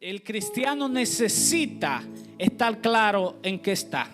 el cristiano necesita estar claro en qué está.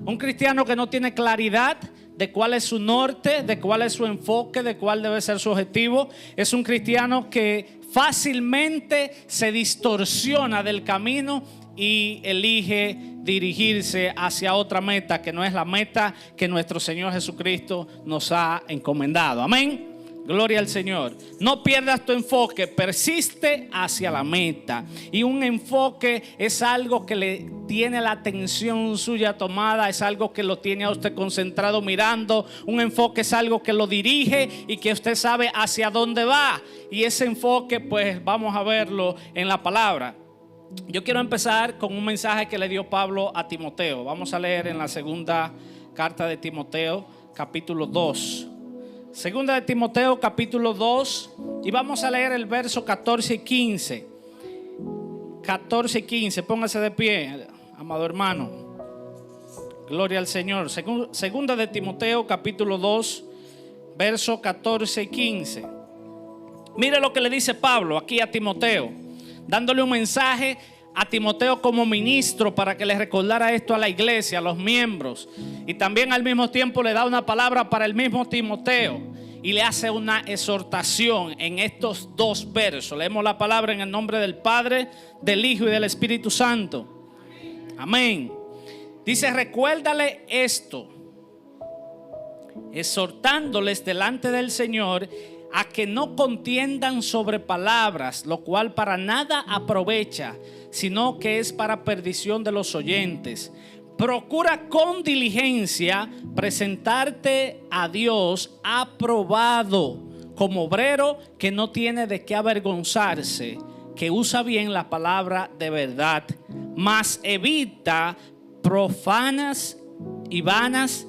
Un cristiano que no tiene claridad de cuál es su norte, de cuál es su enfoque, de cuál debe ser su objetivo, es un cristiano que fácilmente se distorsiona del camino y elige dirigirse hacia otra meta que no es la meta que nuestro Señor Jesucristo nos ha encomendado. Amén. Gloria al Señor. No pierdas tu enfoque, persiste hacia la meta. Y un enfoque es algo que le tiene la atención suya tomada, es algo que lo tiene a usted concentrado mirando. Un enfoque es algo que lo dirige y que usted sabe hacia dónde va. Y ese enfoque, pues vamos a verlo en la palabra. Yo quiero empezar con un mensaje que le dio Pablo a Timoteo. Vamos a leer en la segunda carta de Timoteo, capítulo 2. Segunda de Timoteo, capítulo 2, y vamos a leer el verso 14 y 15. 14 y 15, póngase de pie, amado hermano. Gloria al Señor. Segunda de Timoteo, capítulo 2, verso 14 y 15. Mire lo que le dice Pablo aquí a Timoteo, dándole un mensaje a Timoteo como ministro para que le recordara esto a la iglesia, a los miembros, y también al mismo tiempo le da una palabra para el mismo Timoteo y le hace una exhortación en estos dos versos. Leemos la palabra en el nombre del Padre, del Hijo y del Espíritu Santo. Amén. Dice: recuérdale esto, exhortándoles delante del Señor a que no contiendan sobre palabras, lo cual para nada aprovecha, sino que es para perdición de los oyentes. Procura con diligencia presentarte a Dios aprobado, como obrero que no tiene de qué avergonzarse, que usa bien la palabra de verdad, mas evita profanas y vanas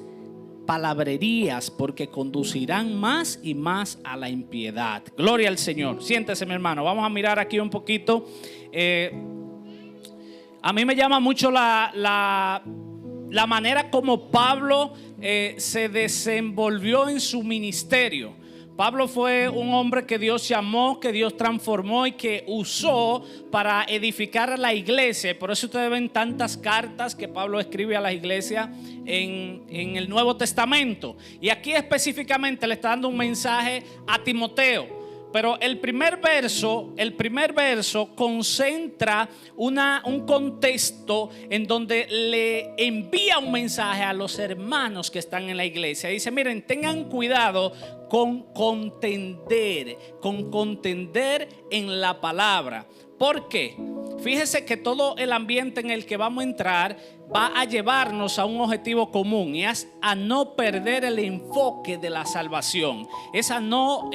palabrerías, porque conducirán más y más a la impiedad. Gloria al Señor. Siéntese, mi hermano. Vamos a mirar aquí un poquito. A mí me llama mucho la manera como Pablo se desenvolvió en su ministerio. Pablo fue un hombre que Dios llamó, que Dios transformó y que usó para edificar a la iglesia. Por eso ustedes ven tantas cartas que Pablo escribe a la iglesia en el Nuevo Testamento. Y aquí específicamente le está dando un mensaje a Timoteo. Pero el primer verso concentra un contexto en donde le envía un mensaje a los hermanos que están en la iglesia. Dice: miren, tengan cuidado con contender en la palabra. ¿Por qué? Fíjese que todo el ambiente en el que vamos a entrar va a llevarnos a un objetivo común, y es a no perder el enfoque de la salvación, es a no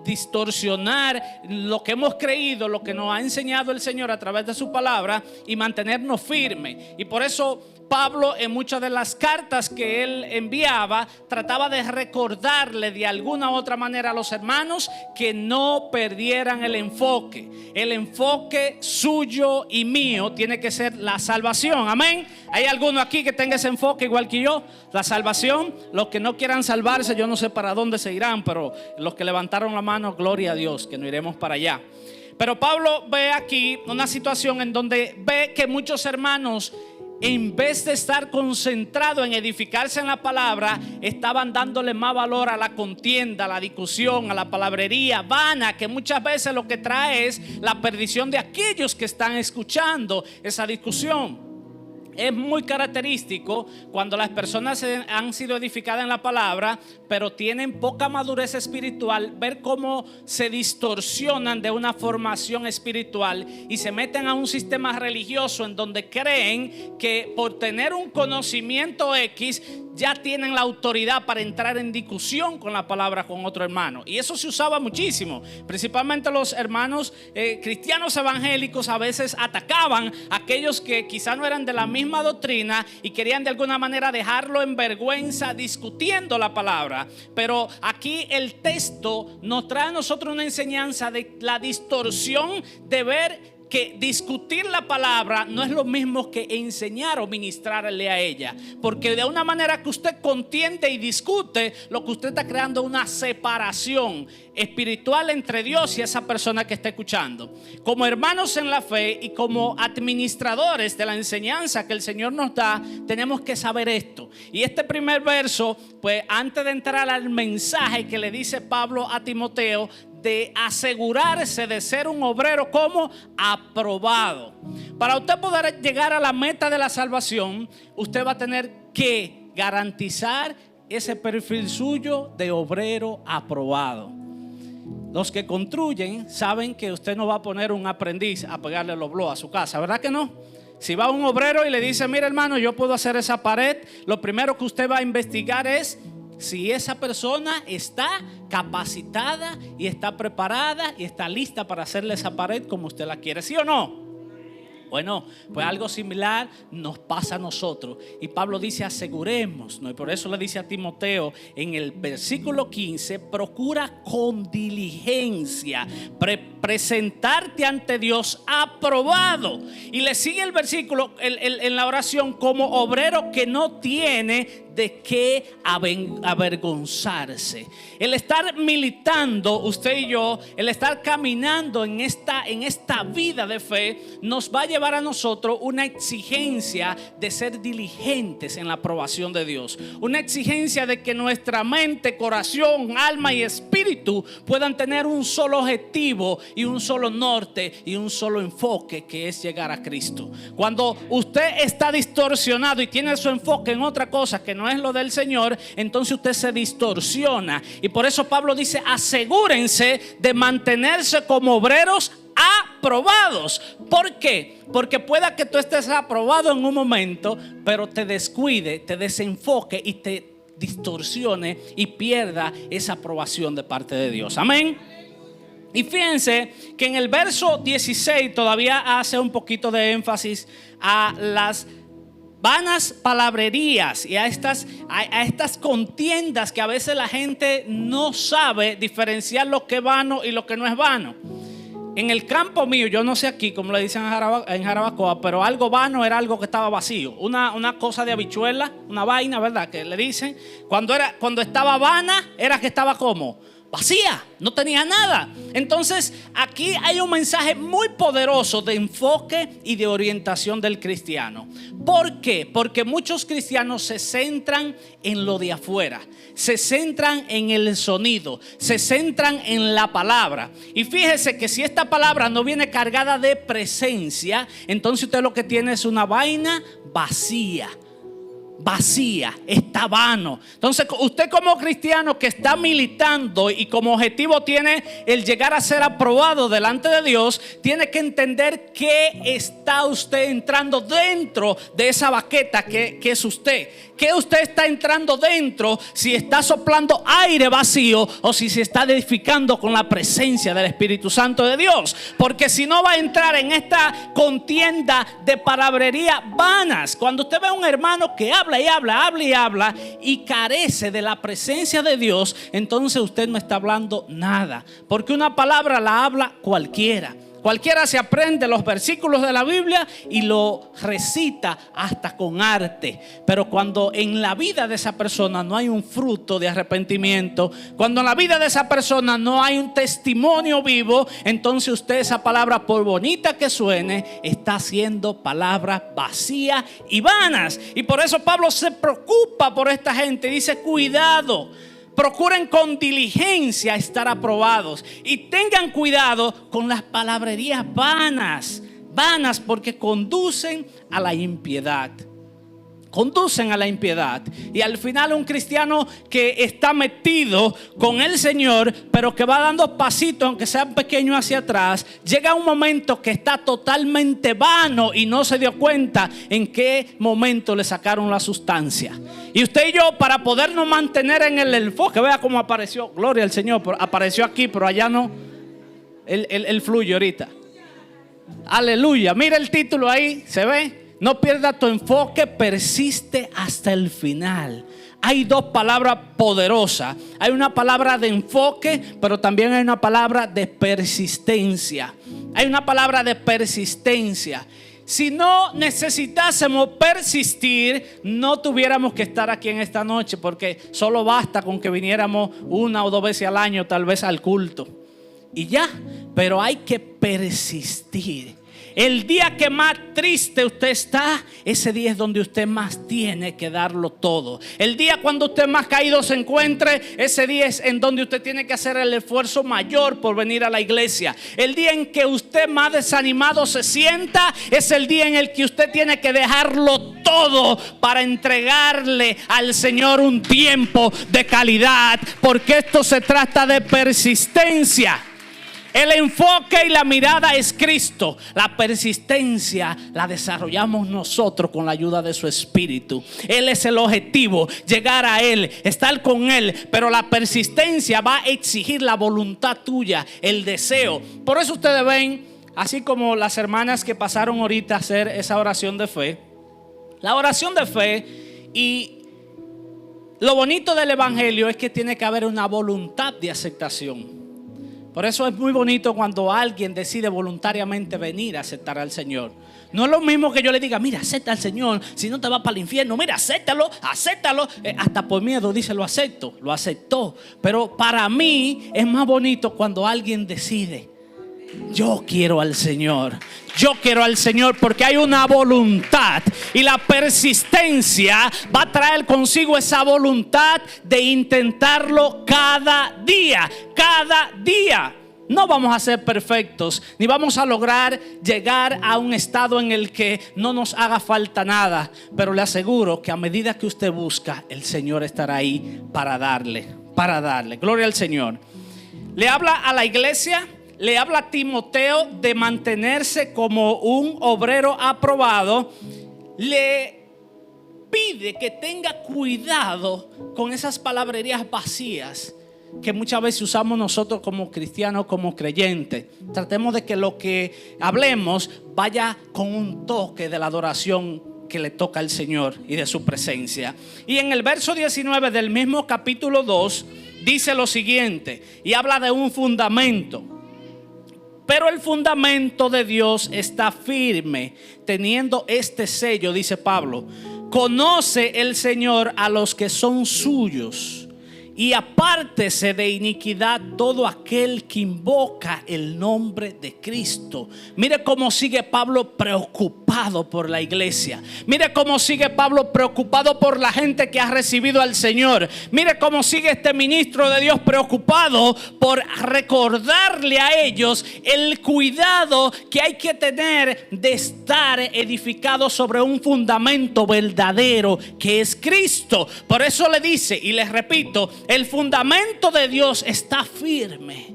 distorsionar lo que hemos creído, lo que nos ha enseñado el Señor a través de su palabra, y mantenernos firmes. Y por eso Pablo, en muchas de las cartas que él enviaba, trataba de recordarle de alguna u otra manera a los hermanos que no perdieran el enfoque. El enfoque suyo y mío tiene que ser la salvación. Amén. ¿Hay alguno aquí que tenga ese enfoque igual que yo? La salvación. Los que no quieran salvarse, yo no sé para dónde se irán, pero los que levantaron la mano, gloria a Dios, que no iremos para allá. Pero Pablo ve aquí una situación en donde ve que muchos hermanos, en vez de estar concentrados en edificarse en la palabra, estaban dándole más valor a la contienda, a la discusión, a la palabrería vana, que muchas veces lo que trae es la perdición de aquellos que están escuchando esa discusión. Es muy característico cuando las personas han sido edificadas en la palabra, pero tienen poca madurez espiritual, ver cómo se distorsionan de una formación espiritual y se meten a un sistema religioso en donde creen que por tener un conocimiento X ya tienen la autoridad para entrar en discusión con la palabra con otro hermano. Y eso se usaba muchísimo, principalmente los hermanos cristianos evangélicos a veces atacaban a aquellos que quizá no eran de la misma doctrina y querían de alguna manera dejarlo en vergüenza discutiendo la palabra. Pero aquí el texto nos trae a nosotros una enseñanza de la distorsión de ver que discutir la palabra no es lo mismo que enseñar o ministrarle a ella, porque de una manera que usted contiende y discute, lo que usted está creando es una separación espiritual entre Dios y esa persona que está escuchando. Como hermanos en la fe y como administradores de la enseñanza que el Señor nos da, tenemos que saber esto. Y este primer verso, pues antes de entrar al mensaje que le dice Pablo a Timoteo, de asegurarse de ser un obrero como aprobado. Para usted poder llegar a la meta de la salvación, usted va a tener que garantizar ese perfil suyo de obrero aprobado. Los que construyen saben que usted no va a poner un aprendiz a pegarle los blogs a su casa, ¿verdad que no? Si va un obrero y le dice, mira hermano, yo puedo hacer esa pared, lo primero que usted va a investigar es si esa persona está capacitada y está preparada y está lista para hacerle esa pared como usted la quiere, ¿sí o no? Bueno, pues algo similar nos pasa a nosotros. Y Pablo dice aseguremos, ¿no? Y por eso le dice a Timoteo en el versículo 15, procura con diligencia presentarte ante Dios aprobado. Y le sigue el versículo en la oración, como obrero que no tiene de qué avergonzarse. El estar militando, usted y yo, el estar caminando en esta vida de fe, nos va a llevar a nosotros una exigencia de ser diligentes en la aprobación de Dios. Una exigencia de que nuestra mente, corazón, alma y espíritu puedan tener un solo objetivo y un solo norte y un solo enfoque, que es llegar a Cristo. Cuando usted está distorsionado y tiene su enfoque en otra cosa que no es lo del Señor, entonces usted se distorsiona. Y por eso Pablo dice, asegúrense de mantenerse como obreros aprobados. ¿Por qué? Porque pueda que tú estés aprobado en un momento, pero te descuide, te desenfoque y te distorsione y pierda esa aprobación de parte de Dios. Amén. Y fíjense que en el verso 16 todavía hace un poquito de énfasis a las vanas palabrerías y a estas contiendas que a veces la gente no sabe diferenciar lo que es vano y lo que no es vano. En el campo mío, yo no sé aquí cómo le dicen en Jarabacoa, pero algo vano era algo que estaba vacío. Una cosa de habichuela, una vaina, ¿verdad? Que le dicen. Cuando estaba vana, era que estaba como vacía, no tenía nada. Entonces aquí hay un mensaje muy poderoso de enfoque y de orientación del cristiano. ¿Por qué? Porque muchos cristianos se centran en lo de afuera, se centran en el sonido, se centran en la palabra. Y fíjese que si esta palabra no viene cargada de presencia, entonces usted lo que tiene es una vaina vacía. Está vano. Entonces usted como cristiano que está militando y como objetivo tiene el llegar a ser aprobado delante de Dios, tiene que entender que está usted entrando dentro de esa baqueta que es usted. Que usted está entrando dentro, si está soplando aire vacío o si se está edificando con la presencia del Espíritu Santo de Dios. Porque si no va a entrar en esta contienda de palabrería vanas. Cuando usted ve a un hermano que habla y carece de la presencia de Dios, entonces usted no está hablando nada. Porque una palabra la habla cualquiera. Cualquiera se aprende los versículos de la Biblia y lo recita hasta con arte. Pero cuando en la vida de esa persona no hay un fruto de arrepentimiento, cuando en la vida de esa persona no hay un testimonio vivo, entonces usted esa palabra, por bonita que suene, está haciendo palabras vacías y vanas. Y por eso Pablo se preocupa por esta gente. Dice, cuidado. Procuren con diligencia estar aprobados y tengan cuidado con las palabrerías vanas porque conducen a la impiedad. Y al final un cristiano que está metido con el Señor, pero que va dando pasitos, aunque sean pequeños, hacia atrás, llega un momento que está totalmente vano y no se dio cuenta en qué momento le sacaron la sustancia. Y usted y yo, para podernos mantener en el enfoque, vea cómo apareció, gloria al Señor, apareció aquí, pero allá no. Él fluye ahorita. Aleluya, mira el título ahí, ¿se ve? No pierda tu enfoque, persiste hasta el final. Hay dos palabras poderosas. Hay una palabra de enfoque, pero también hay una palabra de persistencia. Hay una palabra de persistencia. Si no necesitásemos persistir, no tuviéramos que estar aquí en esta noche, porque solo basta con que viniéramos 1 o 2 veces al año, tal vez al culto, y ya. Pero hay que persistir. El día que más triste usted está, ese día es donde usted más tiene que darlo todo. El día cuando usted más caído se encuentre, ese día es en donde usted tiene que hacer el esfuerzo mayor por venir a la iglesia. El día en que usted más desanimado se sienta, es el día en el que usted tiene que dejarlo todo para entregarle al Señor un tiempo de calidad, porque esto se trata de persistencia. El enfoque y la mirada es Cristo. La persistencia la desarrollamos nosotros con la ayuda de su Espíritu. Él es el objetivo, llegar a Él, estar con Él. Pero la persistencia va a exigir la voluntad tuya, el deseo. Por eso ustedes ven, así como las hermanas que pasaron ahorita a hacer esa oración de fe. La oración de fe, y lo bonito del Evangelio es que tiene que haber una voluntad de aceptación. Por eso es muy bonito cuando alguien decide voluntariamente venir a aceptar al Señor. No es lo mismo que yo le diga, mira, acepta al Señor, si no te vas para el infierno. Mira, acéptalo. Hasta por miedo dice, lo acepto. Lo aceptó. Pero para mí es más bonito cuando alguien decide, yo quiero al Señor. Yo quiero al Señor, porque hay una voluntad, y la persistencia va a traer consigo esa voluntad de intentarlo cada día. Cada día. No vamos a ser perfectos, ni vamos a lograr llegar a un estado en el que no nos haga falta nada, pero le aseguro que a medida que usted busca, el Señor estará ahí para darle. Gloria al Señor. Le habla a la iglesia. Le habla a Timoteo de mantenerse como un obrero aprobado. Le pide que tenga cuidado con esas palabrerías vacías que muchas veces usamos nosotros como cristianos, como creyentes. Tratemos de que lo que hablemos vaya con un toque de la adoración que le toca al Señor y de su presencia. Y en el verso 19 del mismo capítulo 2 dice lo siguiente, y habla de un fundamento. Pero el fundamento de Dios está firme, teniendo este sello, dice Pablo. Conoce el Señor a los que son suyos, y apártese de iniquidad todo aquel que invoca el nombre de Cristo. Mire cómo sigue Pablo preocupado por la iglesia. Mire cómo sigue Pablo preocupado por la gente que ha recibido al Señor. Mire cómo sigue este ministro de Dios preocupado por recordarle a ellos el cuidado que hay que tener de estar edificado sobre un fundamento verdadero que es Cristo. Por eso le dice, y les repito, el fundamento de Dios está firme.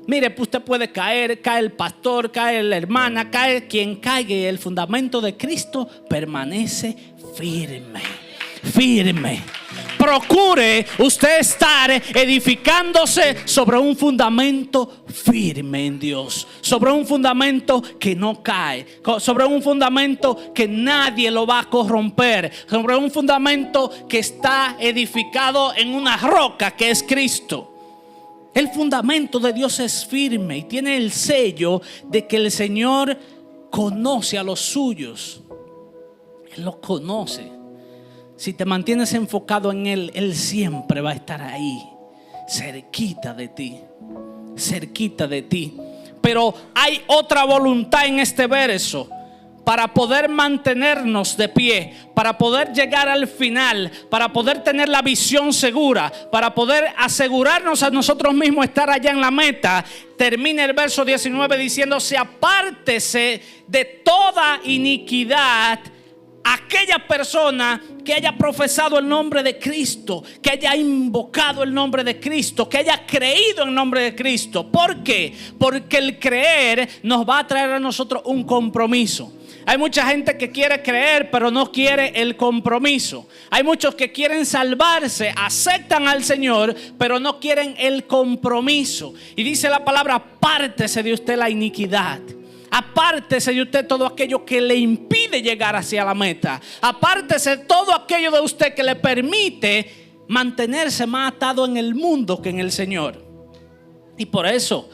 Mire, pues usted puede caer, cae el pastor, cae la hermana, cae quien caiga, y el fundamento de Cristo permanece firme. Procure usted estar edificándose sobre un fundamento firme en Dios, sobre un fundamento que no cae, sobre un fundamento que nadie lo va a corromper, sobre un fundamento que está edificado en una roca que es Cristo. El fundamento de Dios es firme y tiene el sello de que el Señor conoce a los suyos. Él los conoce. Si te mantienes enfocado en Él, Él siempre va a estar ahí, cerquita de ti, cerquita de ti. Pero hay otra voluntad en este verso. Para poder mantenernos de pie, para poder llegar al final, para poder tener la visión segura, para poder asegurarnos a nosotros mismos estar allá en la meta, termina el verso 19 diciendo: se apártese de toda iniquidad aquella persona que haya profesado el nombre de Cristo, que haya invocado el nombre de Cristo, que haya creído en el nombre de Cristo. ¿Por qué? Porque el creer nos va a traer a nosotros un compromiso. Hay mucha gente que quiere creer pero no quiere el compromiso. Hay muchos que quieren salvarse, aceptan al Señor pero no quieren el compromiso. Y dice la palabra: apártese de usted la iniquidad. Apártese de usted todo aquello que le impide llegar hacia la meta. Apártese de todo aquello de usted que le permite mantenerse más atado en el mundo que en el Señor. Y por eso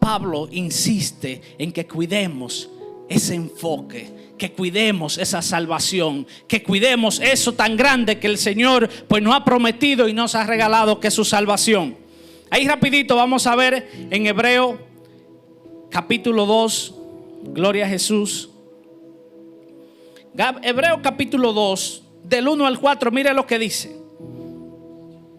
Pablo insiste en que cuidemos ese enfoque, que cuidemos esa salvación, que cuidemos eso tan grande que el Señor pues nos ha prometido y nos ha regalado, que es su salvación. Ahí rapidito vamos a ver en Hebreo capítulo 2, gloria a Jesús. Hebreo capítulo 2, del 1 al 4, mire lo que dice.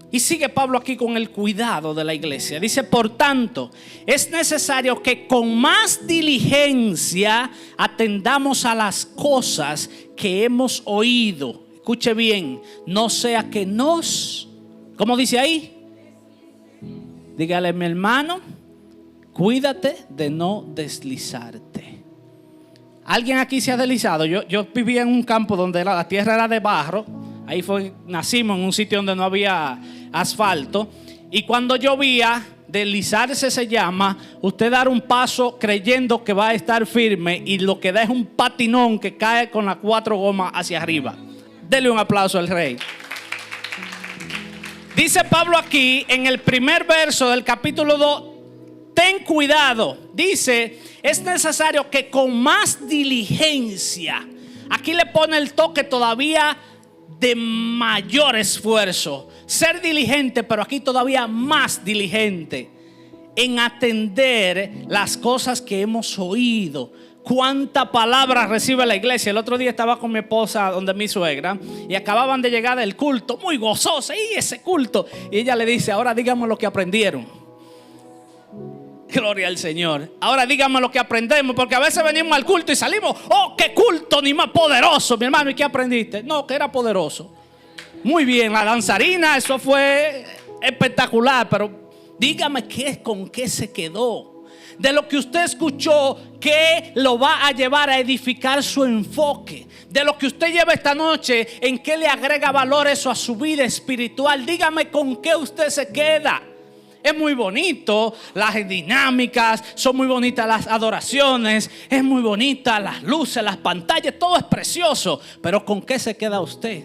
Y sigue Pablo aquí con el cuidado de la iglesia. Dice: por tanto, es necesario que con más diligencia atendamos a las cosas que hemos oído. Escuche bien, no sea que nos, ¿cómo dice ahí? Dígale, mi hermano, cuídate de no deslizarte. ¿Alguien aquí se ha deslizado? Yo vivía en un campo donde la tierra era de barro. Ahí nacimos en un sitio donde no había asfalto. Y cuando llovía, deslizarse se llama usted dar un paso creyendo que va a estar firme, y lo que da es un patinón que cae con las 4 gomas hacia arriba. Dele un aplauso al Rey. Dice Pablo aquí en el primer verso del capítulo 2: ten cuidado. Dice: es necesario que con más diligencia. Aquí le pone el toque todavía de mayor esfuerzo. Ser diligente, pero aquí todavía más diligente en atender las cosas que hemos oído. ¿Cuánta palabra recibe la iglesia? El otro día estaba con mi esposa donde mi suegra y acababan de llegar del culto, muy gozosa, y ese culto. Y ella le dice: ahora díganme lo que aprendieron. Gloria al Señor. Ahora díganme lo que aprendemos, porque a veces venimos al culto y salimos: oh, qué culto ni más poderoso, mi hermano. ¿Y qué aprendiste? No, que era poderoso. Muy bien, la danzarina, eso fue espectacular, pero dígame con qué se quedó. De lo que usted escuchó, ¿qué lo va a llevar a edificar su enfoque? De lo que usted lleva esta noche, ¿en qué le agrega valor eso a su vida espiritual? Dígame con qué usted se queda. Es muy bonito las dinámicas, son muy bonitas las adoraciones, es muy bonita las luces, las pantallas, todo es precioso. Pero ¿con qué se queda usted?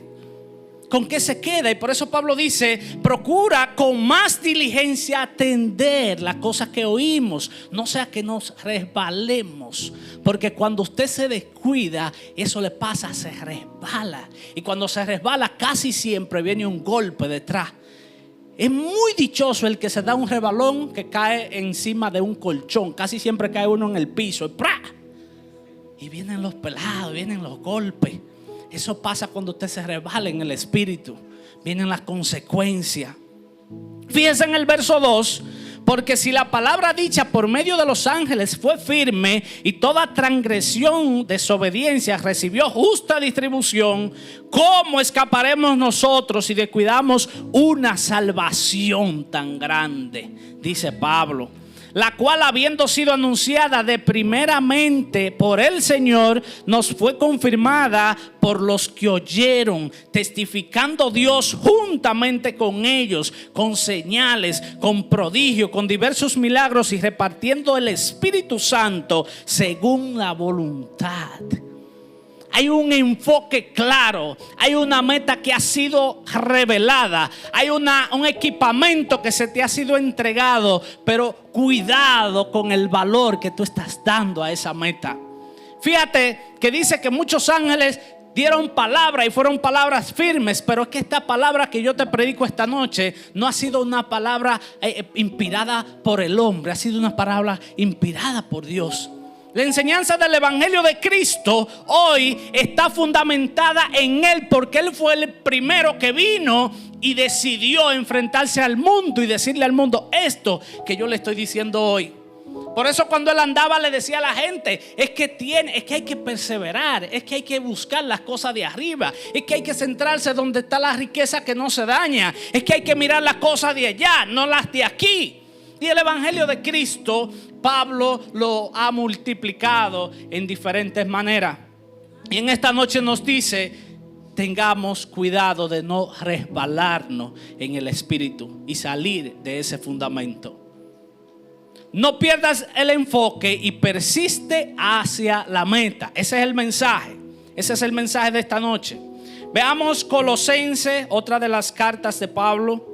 ¿Con qué se queda? Y por eso Pablo dice: procura con más diligencia atender las cosas que oímos, no sea que nos resbalemos. Porque cuando usted se descuida, eso le pasa, se resbala. Y cuando se resbala, casi siempre viene un golpe detrás. Es muy dichoso el que se da un rebalón que cae encima de un colchón. Casi siempre cae uno en el piso y ¡prá! Y vienen los pelados, vienen los golpes. Eso pasa cuando usted se resbala en el espíritu. Vienen las consecuencias. Fíjense en el verso 2: porque si la palabra dicha por medio de los ángeles fue firme, y toda transgresión, desobediencia recibió justa distribución, ¿cómo escaparemos nosotros si descuidamos una salvación tan grande? Dice Pablo, la cual, habiendo sido anunciada de primeramente por el Señor, nos fue confirmada por los que oyeron, testificando Dios juntamente con ellos, con señales, con prodigios, con diversos milagros, y repartiendo el Espíritu Santo según la voluntad. Hay un enfoque claro, hay una meta que ha sido revelada, hay un equipamiento que se te ha sido entregado, pero cuidado con el valor que tú estás dando a esa meta. Fíjate que dice que muchos ángeles dieron palabra y fueron palabras firmes, pero es que esta palabra que yo te predico esta noche no ha sido una palabra inspirada por el hombre, ha sido una palabra inspirada por Dios. La enseñanza del Evangelio de Cristo hoy está fundamentada en Él, porque Él fue el primero que vino y decidió enfrentarse al mundo y decirle al mundo esto que yo le estoy diciendo hoy. Por eso cuando Él andaba le decía a la gente: es que hay que perseverar, es que hay que buscar las cosas de arriba, es que hay que centrarse donde está la riqueza que no se daña, es que hay que mirar las cosas de allá, no las de aquí. Y el Evangelio de Cristo, Pablo lo ha multiplicado en diferentes maneras. Y en esta noche nos dice: tengamos cuidado de no resbalarnos en el espíritu y salir de ese fundamento. No pierdas el enfoque y persiste hacia la meta. Ese es el mensaje. Ese es el mensaje de esta noche. Veamos Colosenses, otra de las cartas de Pablo.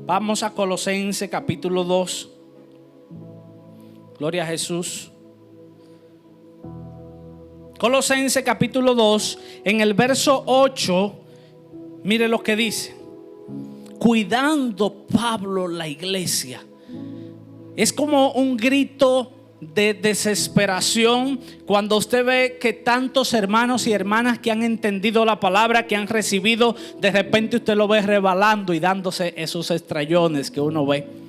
Vamos a Colosenses capítulo 2. Gloria a Jesús. Colosenses capítulo 2, en el verso 8, mire lo que dice. Cuidando Pablo la iglesia. Es como un grito de desesperación cuando usted ve que tantos hermanos y hermanas que han entendido la palabra, que han recibido, de repente usted lo ve rebalando y dándose esos estrellones que uno ve.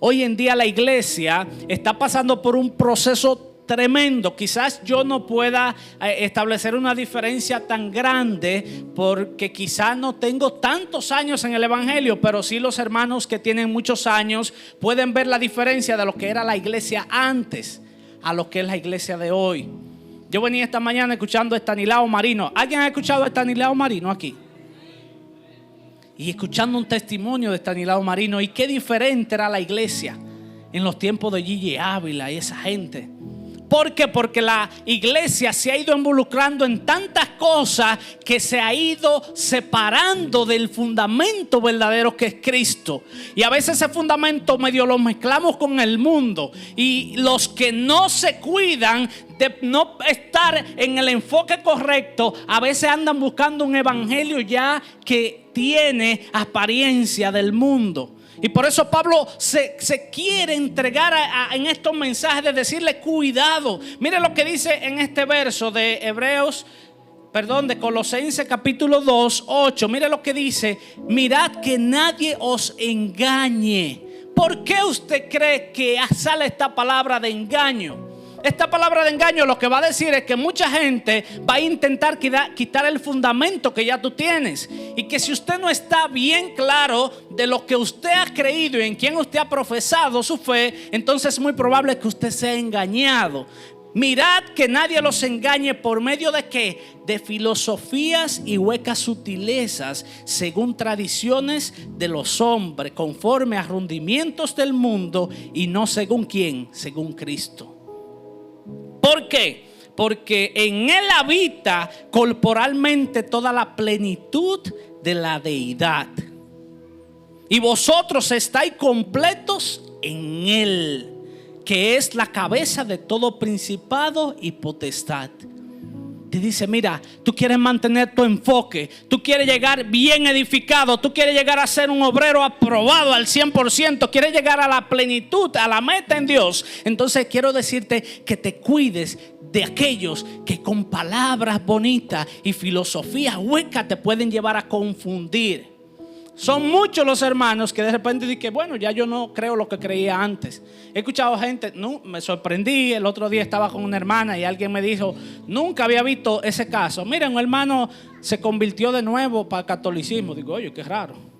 Hoy en día la iglesia está pasando por un proceso tremendo. Quizás yo no pueda establecer una diferencia tan grande porque quizás no tengo tantos años en el evangelio, pero sí los hermanos que tienen muchos años pueden ver la diferencia de lo que era la iglesia antes a lo que es la iglesia de hoy. Yo venía esta mañana escuchando a Estanislao Marino. ¿Alguien ha escuchado a Estanislao Marino aquí? Y escuchando un testimonio de Estanislao Marino, y qué diferente era la iglesia en los tiempos de Gigi Ávila y esa gente. ¿Por qué? Porque la iglesia se ha ido involucrando en tantas cosas que se ha ido separando del fundamento verdadero que es Cristo. Y a veces ese fundamento medio lo mezclamos con el mundo. Y los que no se cuidan de no estar en el enfoque correcto, a veces andan buscando un evangelio ya que tiene apariencia del mundo. Y por eso Pablo se quiere entregar en estos mensajes de decirle cuidado. Mire lo que dice en este verso de de Colosenses capítulo 2, 8. Mire lo que dice: mirad que nadie os engañe. ¿Por qué usted cree que sale esta palabra de engaño? Esta palabra de engaño lo que va a decir es que mucha gente va a intentar quitar el fundamento que ya tú tienes. Y que si usted no está bien claro de lo que usted ha creído y en quién usted ha profesado su fe, entonces es muy probable que usted sea engañado. Mirad que nadie los engañe por medio de ¿qué? De filosofías y huecas sutilezas, según tradiciones de los hombres, conforme a rudimientos del mundo, y no según quién, según Cristo. ¿Por qué? Porque en Él habita corporalmente toda la plenitud de la deidad. Y vosotros estáis completos en Él, que es la cabeza de todo principado y potestad. Te dice, mira, tú quieres mantener tu enfoque, tú quieres llegar bien edificado, tú quieres llegar a ser un obrero aprobado al 100%, quieres llegar a la plenitud, a la meta en Dios. Entonces quiero decirte que te cuides de aquellos que con palabras bonitas y filosofías huecas te pueden llevar a confundir. Son muchos los hermanos que de repente dicen que bueno, ya yo no creo lo que creía antes. He escuchado gente, no, me sorprendí, el otro día estaba con una hermana y alguien me dijo, nunca había visto ese caso. Miren, un hermano se convirtió de nuevo para el catolicismo. Digo, oye, qué raro.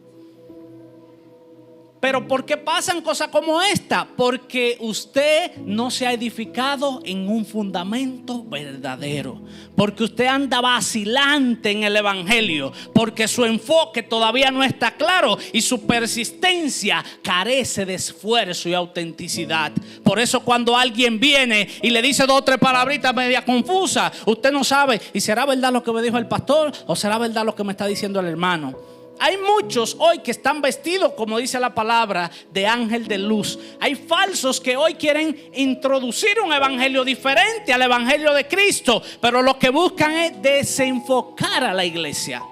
Pero ¿por qué pasan cosas como esta? Porque usted no se ha edificado en un fundamento verdadero. Porque usted anda vacilante en el evangelio. Porque su enfoque todavía no está claro y su persistencia carece de esfuerzo y autenticidad. Por eso cuando alguien viene y le dice 2 o 3 palabritas media confusas, usted no sabe, ¿y será verdad lo que me dijo el pastor o será verdad lo que me está diciendo el hermano? Hay muchos hoy que están vestidos, como dice la palabra, de ángel de luz. Hay falsos que hoy quieren introducir un evangelio diferente al evangelio de Cristo, pero lo que buscan es desenfocar a la iglesia.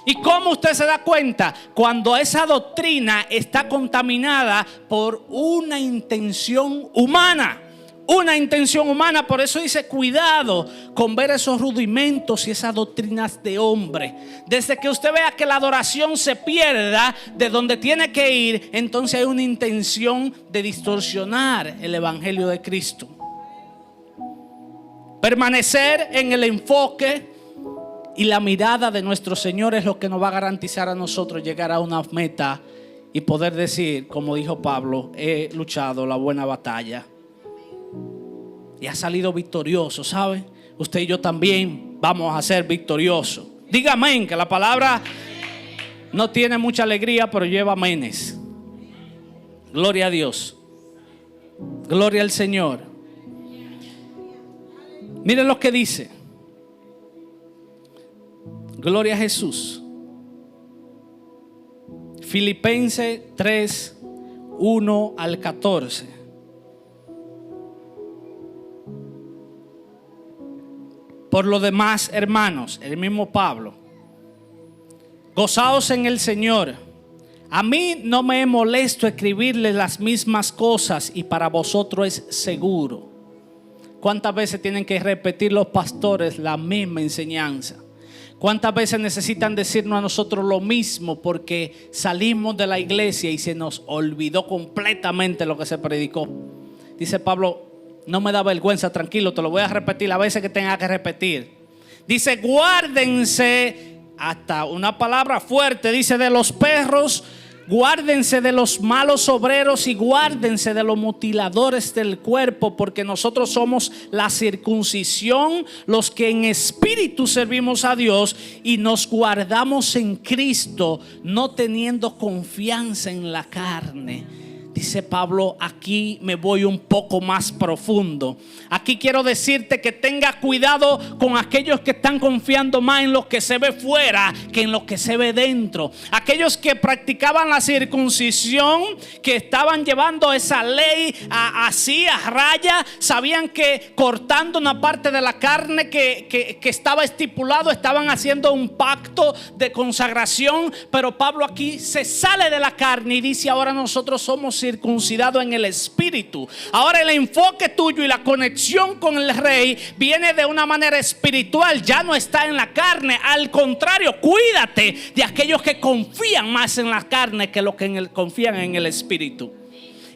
¿Y cómo usted se da cuenta? Cuando esa doctrina está contaminada por una intención humana. Una intención humana. Por eso dice, cuidado con ver esos rudimentos y esas doctrinas de hombre. Desde que usted vea que la adoración se pierda de donde tiene que ir, entonces hay una intención de distorsionar el evangelio de Cristo. Permanecer en el enfoque y la mirada de nuestro Señor es lo que nos va a garantizar a nosotros llegar a una meta y poder decir, como dijo Pablo, he luchado la buena batalla y ha salido victorioso, ¿sabe? Usted y yo también vamos a ser victoriosos. Diga amén, que la palabra no tiene mucha alegría, pero lleva amenes. Gloria a Dios. Gloria al Señor. Miren lo que dice. Gloria a Jesús. Filipenses 3, 1 al 14. Por lo demás, hermanos, el mismo Pablo, gozaos en el Señor. A mí no me es molesto escribirles las mismas cosas y para vosotros es seguro. ¿Cuántas veces tienen que repetir los pastores la misma enseñanza? ¿Cuántas veces necesitan decirnos a nosotros lo mismo porque salimos de la iglesia y se nos olvidó completamente lo que se predicó? Dice Pablo, no me da vergüenza, tranquilo, te lo voy a repetir las veces que tenga que repetir. Dice, guárdense, hasta una palabra fuerte, dice, de los perros. Guárdense de los malos obreros y guárdense de los mutiladores del cuerpo, porque nosotros somos la circuncisión, los que en espíritu servimos a Dios y nos guardamos en Cristo, no teniendo confianza en la carne. Dice Pablo, aquí me voy un poco más profundo. Aquí quiero decirte que tenga cuidado con aquellos que están confiando más en lo que se ve fuera que en lo que se ve dentro. Aquellos que practicaban la circuncisión, que estaban llevando esa ley así a raya, sabían que cortando una parte de la carne que estaba estipulado, estaban haciendo un pacto de consagración. Pero Pablo aquí se sale de la carne y dice, ahora nosotros somos circuncidado en el espíritu. Ahora el enfoque tuyo y la conexión con el Rey viene de una manera espiritual, ya no está en la carne. Al contrario, cuídate de aquellos que confían más en la carne que los que confían en el espíritu.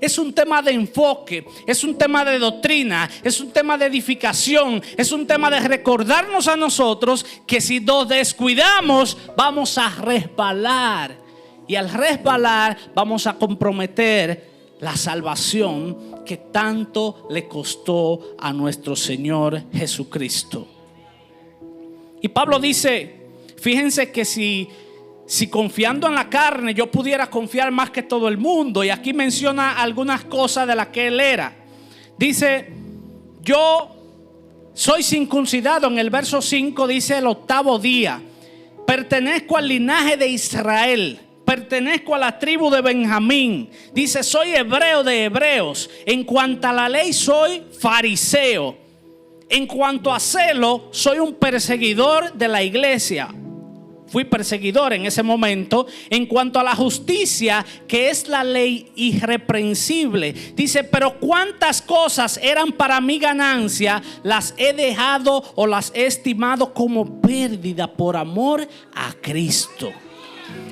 Es un tema de enfoque, es un tema de doctrina, es un tema de edificación, es un tema de recordarnos a nosotros que si nos descuidamos vamos a resbalar. Y al resbalar vamos a comprometer la salvación que tanto le costó a nuestro Señor Jesucristo. Y Pablo dice, fíjense que si confiando en la carne yo pudiera confiar más que todo el mundo. Y aquí menciona algunas cosas de las que él era. Dice, yo soy circuncidado. En el verso 5 dice, el 8º día. Pertenezco al linaje de Israel. Pertenezco a la tribu de Benjamín. Dice, soy hebreo de hebreos. En cuanto a la ley, soy fariseo. En cuanto a celo, soy un perseguidor de la iglesia. Fui perseguidor en ese momento. En cuanto a la justicia, que es la ley irreprensible, dice, pero cuántas cosas eran para mi ganancia, las he dejado o las he estimado como pérdida por amor a Cristo.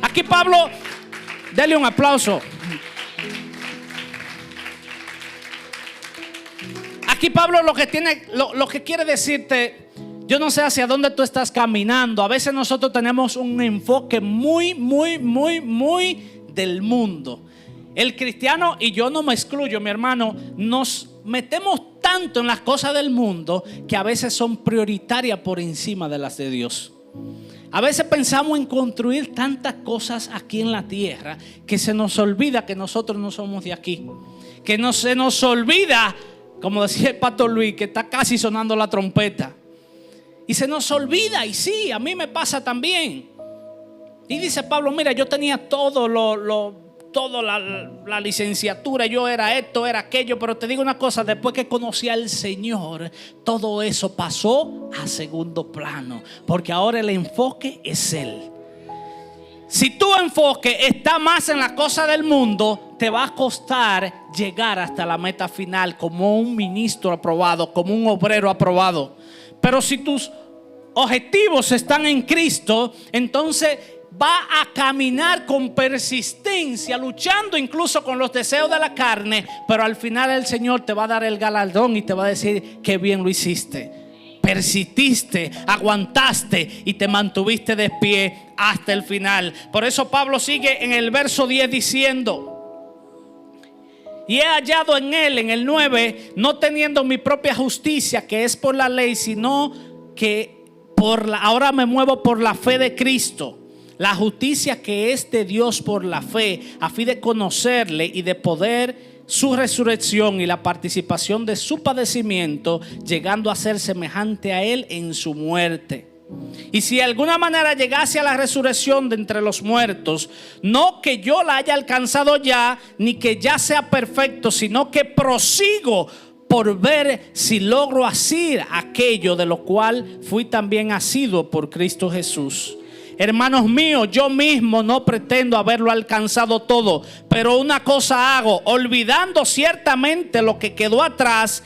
Aquí Pablo, dale un aplauso. Aquí Pablo lo que quiere decirte, yo no sé hacia dónde tú estás caminando. A veces nosotros tenemos un enfoque muy del mundo. El cristiano, y yo no me excluyo, mi hermano, nos metemos tanto en las cosas del mundo que a veces son prioritarias por encima de las de Dios. A veces pensamos en construir tantas cosas aquí en la tierra que se nos olvida que nosotros no somos de aquí. Que no se nos olvida, como decía el pastor Luis, que está casi sonando la trompeta. Y se nos olvida, y sí, a mí me pasa también. Y dice Pablo, mira, yo tenía toda la licenciatura, yo era esto, era aquello, pero te digo una cosa, después que conocí al Señor, todo eso pasó a segundo plano, porque ahora el enfoque es Él. Si tu enfoque está más en la cosa del mundo, te va a costar llegar hasta la meta final como un ministro aprobado, como un obrero aprobado. Pero si tus objetivos están en Cristo, entonces va a caminar con persistencia, luchando incluso con los deseos de la carne, pero al final el Señor te va a dar el galardón y te va a decir qué bien lo hiciste. Persististe, aguantaste y te mantuviste de pie hasta el final. Por eso Pablo sigue en el verso 10 diciendo: y he hallado en él, en el 9, no teniendo mi propia justicia que es por la ley, sino que ahora me muevo por la fe de Cristo, la justicia que es de Dios por la fe, a fin de conocerle y de poder su resurrección y la participación de su padecimiento, llegando a ser semejante a él en su muerte. Y si de alguna manera llegase a la resurrección de entre los muertos, no que yo la haya alcanzado ya, ni que ya sea perfecto, sino que prosigo por ver si logro hacer aquello de lo cual fui también asido por Cristo Jesús. Hermanos míos, yo mismo no pretendo haberlo alcanzado todo, pero una cosa hago, olvidando ciertamente lo que quedó atrás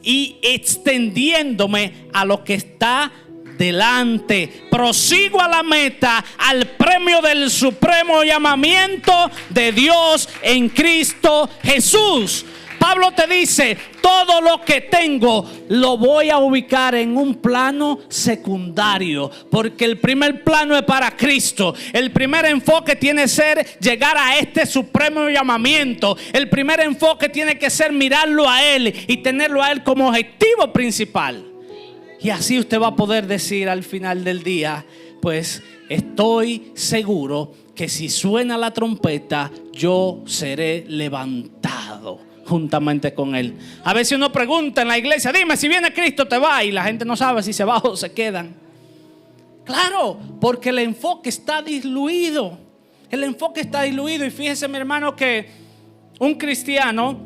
y extendiéndome a lo que está delante. Prosigo a la meta, al premio del supremo llamamiento de Dios en Cristo Jesús. Pablo te dice, todo lo que tengo lo voy a ubicar en un plano secundario, porque el primer plano es para Cristo. El primer enfoque tiene que ser llegar a este supremo llamamiento. El primer enfoque tiene que ser mirarlo a Él y tenerlo a Él como objetivo principal. Y así usted va a poder decir al final del día, pues estoy seguro que si suena la trompeta, yo seré levantado juntamente con Él. A veces uno pregunta en la iglesia, dime, si viene Cristo te va, y la gente no sabe si se va o se quedan. Claro, porque el enfoque está diluido. El enfoque está diluido. Y fíjese, mi hermano, que un cristiano,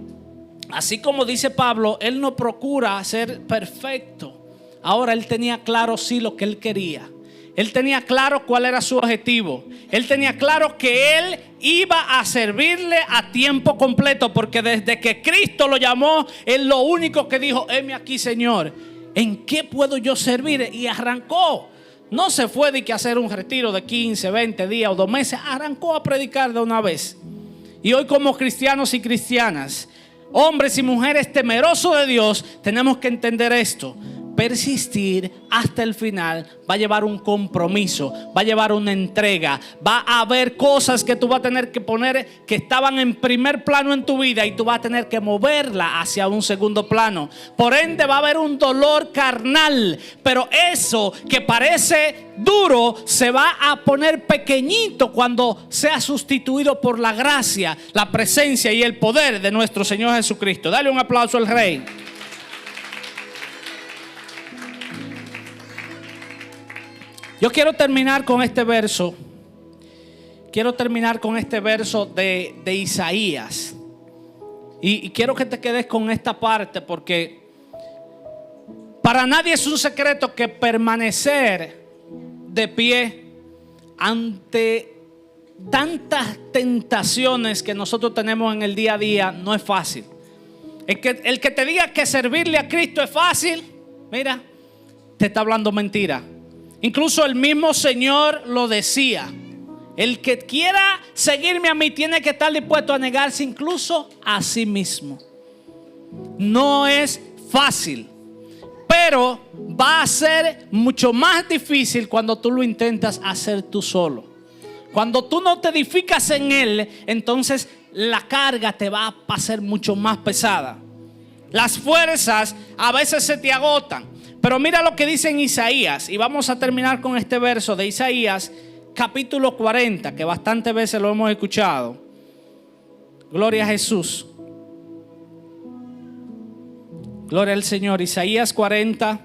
así como dice Pablo, él no procura ser perfecto. Ahora él tenía claro sí lo que él quería. Él tenía claro cuál era su objetivo. Él tenía claro que él iba a servirle a tiempo completo, porque desde que Cristo lo llamó, él lo único que dijo, heme aquí, Señor, ¿en qué puedo yo servir? Y arrancó. No se fue de que hacer un retiro de 15, 20 días o 2 meses. Arrancó a predicar de una vez. Y hoy, como cristianos y cristianas, hombres y mujeres temerosos de Dios, tenemos que entender esto. Persistir hasta el final va a llevar un compromiso, va a llevar una entrega. Va a haber cosas que tú vas a tener que poner que estaban en primer plano en tu vida, y tú vas a tener que moverla hacia un segundo plano. Por ende va a haber un dolor carnal, pero eso que parece duro se va a poner pequeñito cuando sea sustituido por la gracia, la presencia y el poder de nuestro Señor Jesucristo. Dale un aplauso al Rey. Yo quiero terminar con este verso. Quiero terminar con este verso de Isaías. Y quiero que te quedes con esta parte, porque para nadie es un secreto que permanecer de pie ante tantas tentaciones que nosotros tenemos en el día a día no es fácil. El que te diga que servirle a Cristo es fácil, mira, te está hablando mentira. Incluso el mismo Señor lo decía. El que quiera seguirme a mí tiene que estar dispuesto a negarse incluso a sí mismo. No es fácil, pero va a ser mucho más difícil cuando tú lo intentas hacer tú solo. Cuando tú no te edificas en Él, entonces la carga te va a ser mucho más pesada. Las fuerzas a veces se te agotan. Pero mira lo que dice en Isaías, y vamos a terminar con este verso de Isaías capítulo 40, que bastantes veces lo hemos escuchado. Gloria a Jesús. Gloria al Señor. Isaías 40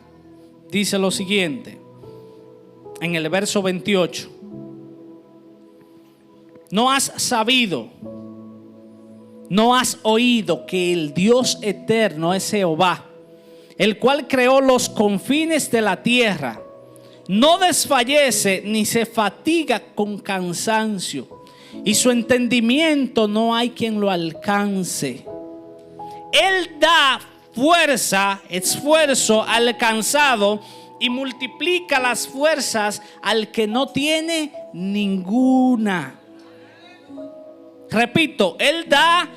dice lo siguiente, en el verso 28. ¿No has sabido, no has oído que el Dios eterno es Jehová, el cual creó los confines de la tierra? No desfallece ni se fatiga con cansancio, y su entendimiento no hay quien lo alcance. Él da fuerza, esfuerzo al cansado, y multiplica las fuerzas al que no tiene ninguna. Repito, Él da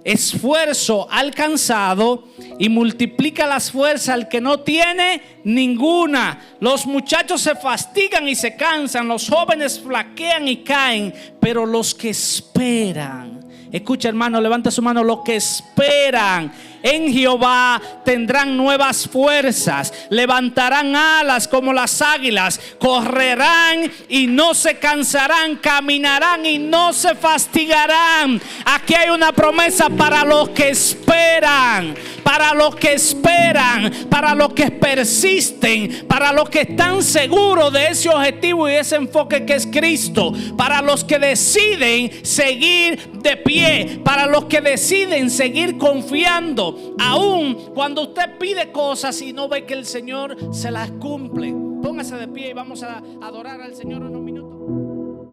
esfuerzo al cansado y multiplica las fuerzas al que no tiene ninguna. Los muchachos se fatigan y se cansan, los jóvenes flaquean y caen, pero los que esperan, escucha, hermano, levanta su mano, los que esperan en Jehová tendrán nuevas fuerzas, levantarán alas como las águilas, correrán y no se cansarán, caminarán y no se fatigarán. Aquí hay una promesa para los que esperan, para los que esperan, para los que persisten, para los que están seguros de ese objetivo y ese enfoque que es Cristo, para los que deciden seguir de pie, para los que deciden seguir confiando, cuidado, aún cuando usted pide cosas y no ve que el Señor se las cumple. Póngase de pie y vamos a adorar al Señor.